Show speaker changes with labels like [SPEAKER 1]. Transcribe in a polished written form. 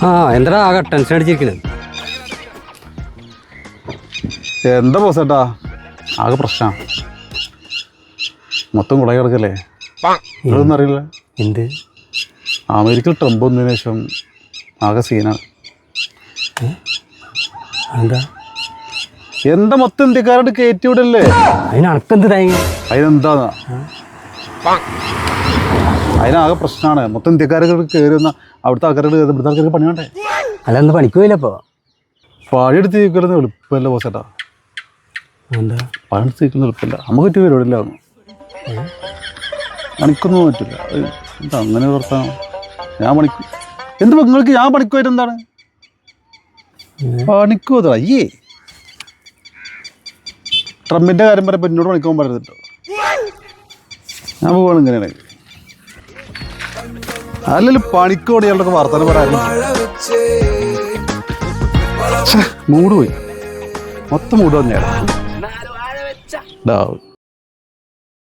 [SPEAKER 1] ആ എന്താ ആകെ ടെൻഷൻ അടിച്ചിരിക്കുന്നത്?
[SPEAKER 2] എന്താ ബോസേട്ടാ, ആകെ പ്രശ്നം മൊത്തം കുളയി കിടക്കല്ലേ. ഇതൊന്നും അറിയില്ല.
[SPEAKER 1] എന്ത്?
[SPEAKER 2] അമേരിക്കയിൽ ട്രംപ് വന്നതിന് ശേഷം ആകെ സീനാണ്.
[SPEAKER 1] എന്താ
[SPEAKER 2] എന്താ മൊത്തം ഇന്ത്യക്കാരോട് കയറ്റി വിടല്ലേ?
[SPEAKER 1] അതിനടക്കെന്ത് തേങ്ങ?
[SPEAKER 2] അതിനെന്താ, അതിനാകെ പ്രശ്നമാണ്. മൊത്തം ഇന്ത്യക്കാരൊക്കെ കയറി വന്ന അവിടുത്തെ ആൾക്കാരോട് ഇവിടുത്തെ ആൾക്കാർക്ക് പണി വേണ്ടേ?
[SPEAKER 1] അല്ല ഒന്ന് പണിക്ക് പോയില്ല ഇപ്പോൾ?
[SPEAKER 2] പണിയെടുത്ത് ജീവിക്കുന്നത് എളുപ്പമല്ല ബോസേട്ടാ.
[SPEAKER 1] എന്താ
[SPEAKER 2] പണിയെടുത്ത് ജീവിക്കുന്നത് എളുപ്പമില്ല. നമുക്ക് പറ്റിയ പരിപാടിയില്ല. പണിക്കൊന്നും പറ്റില്ല. എന്താ അങ്ങനെ വർത്താനം? ഞാൻ പണിക്ക് എന്ത് നിങ്ങൾക്ക് ഞാൻ പണിക്കുമായിട്ട് എന്താണ് പണിക്ക് പോതാ? അയ്യേ, ട്രംപിൻ്റെ കാര്യം പറയുമ്പോൾ എന്നോട് പണിക്കാൻ പറയരുത് കേട്ടോ. ഞാൻ പോവാണ് ഇങ്ങനെയാണ്. അല്ലല്ലോ പണിക്കോട് ഇയാളുടെ വർത്തമാനം പറയാറില്ല. മൂട് പോയി, മൊത്തം മൂട് തന്നെയാണ്.